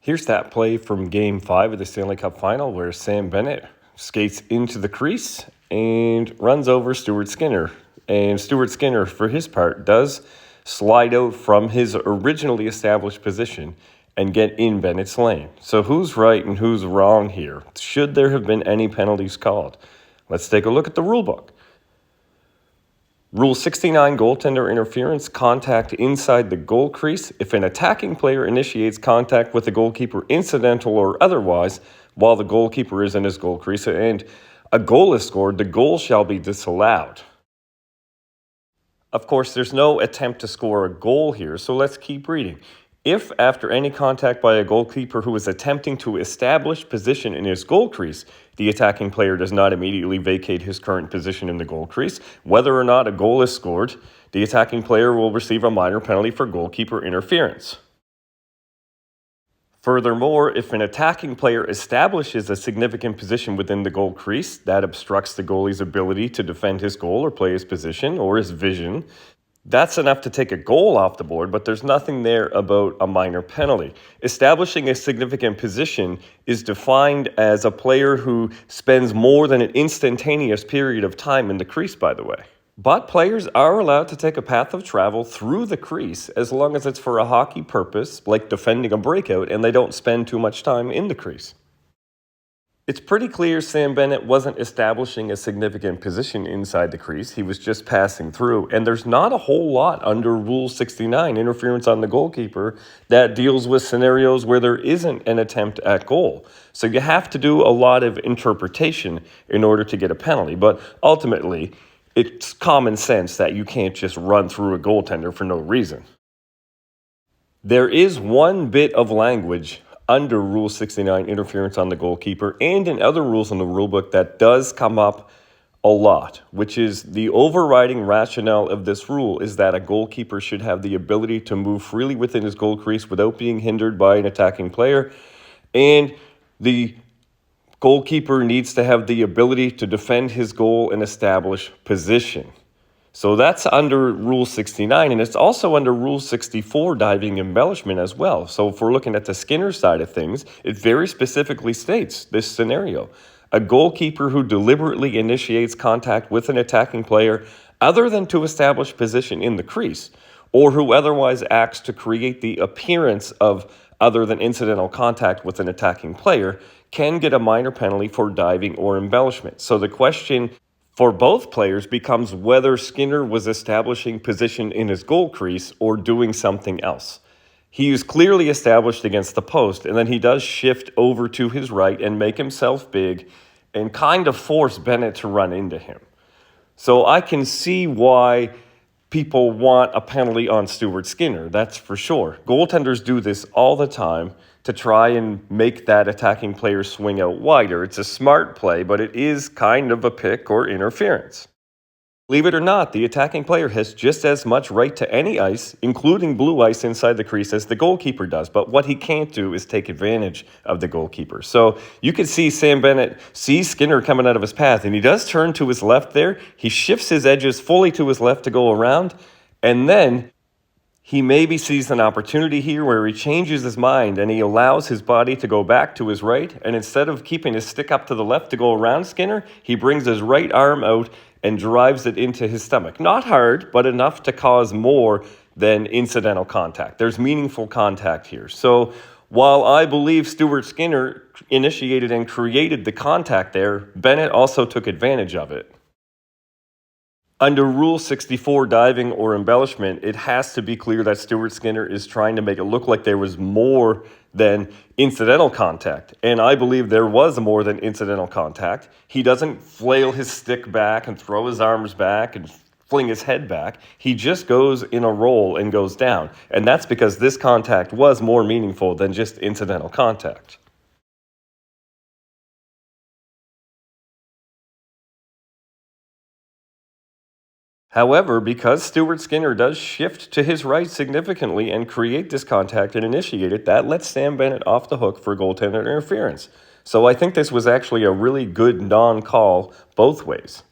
Here's that play from Game 5 of the Stanley Cup Final where Sam Bennett skates into the crease and runs over Stuart Skinner. And Stuart Skinner, for his part, does slide out from his originally established position and get in Bennett's lane. So who's right and who's wrong here? Should there have been any penalties called? Let's take a look at the rulebook. Rule 69, goaltender interference, contact inside the goal crease. If an attacking player initiates contact with the goalkeeper, incidental or otherwise, while the goalkeeper is in his goal crease and a goal is scored, the goal shall be disallowed. Of course, there's no attempt to score a goal here, so let's keep reading. If, after any contact by a goalkeeper who is attempting to establish position in his goal crease, the attacking player does not immediately vacate his current position in the goal crease, whether or not a goal is scored, the attacking player will receive a minor penalty for goalkeeper interference. Furthermore, if an attacking player establishes a significant position within the goal crease that obstructs the goalie's ability to defend his goal or play his position or his vision, that's enough to take a goal off the board, but there's nothing there about a minor penalty. Establishing a significant position is defined as a player who spends more than an instantaneous period of time in the crease, by the way. But players are allowed to take a path of travel through the crease as long as it's for a hockey purpose, like defending a breakout, and they don't spend too much time in the crease. It's pretty clear Sam Bennett wasn't establishing a significant position inside the crease. He was just passing through. And there's not a whole lot under Rule 69, interference on the goalkeeper, that deals with scenarios where there isn't an attempt at goal. So you have to do a lot of interpretation in order to get a penalty. But ultimately, it's common sense that you can't just run through a goaltender for no reason. There is one bit of language under Rule 69, interference on the goalkeeper, and in other rules in the rulebook that does come up a lot, which is the overriding rationale of this rule is that a goalkeeper should have the ability to move freely within his goal crease without being hindered by an attacking player, and the goalkeeper needs to have the ability to defend his goal and establish position. So that's under Rule 69, and it's also under Rule 64, diving embellishment as well. So if we're looking at the Skinner side of things, it very specifically states this scenario. A goalkeeper who deliberately initiates contact with an attacking player other than to establish position in the crease, or who otherwise acts to create the appearance of other than incidental contact with an attacking player, can get a minor penalty for diving or embellishment. So the question for both players becomes whether Skinner was establishing position in his goal crease or doing something else. He is clearly established against the post, and then he does shift over to his right and make himself big and kind of force Bennett to run into him. So I can see why people want a penalty on Stuart Skinner, that's for sure. Goaltenders do this all the time to try and make that attacking player swing out wider. It's a smart play, but it is kind of a pick or interference. Believe it or not, the attacking player has just as much right to any ice, including blue ice inside the crease, as the goalkeeper does. But what he can't do is take advantage of the goalkeeper. So you can see Sam Bennett sees Skinner coming out of his path, and he does turn to his left there. He shifts his edges fully to his left to go around, and then he maybe sees an opportunity here where he changes his mind and he allows his body to go back to his right. And instead of keeping his stick up to the left to go around Skinner, he brings his right arm out and drives it into his stomach. Not hard, but enough to cause more than incidental contact. There's meaningful contact here. So while I believe Stuart Skinner initiated and created the contact there, Bennett also took advantage of it. Under Rule 64, diving or embellishment, it has to be clear that Stuart Skinner is trying to make it look like there was more than incidental contact. And I believe there was more than incidental contact. He doesn't flail his stick back and throw his arms back and fling his head back. He just goes in a roll and goes down. And that's because this contact was more meaningful than just incidental contact. However, because Stuart Skinner does shift to his right significantly and create this contact and initiate it, that lets Sam Bennett off the hook for goaltender interference. So I think this was actually a really good non-call both ways.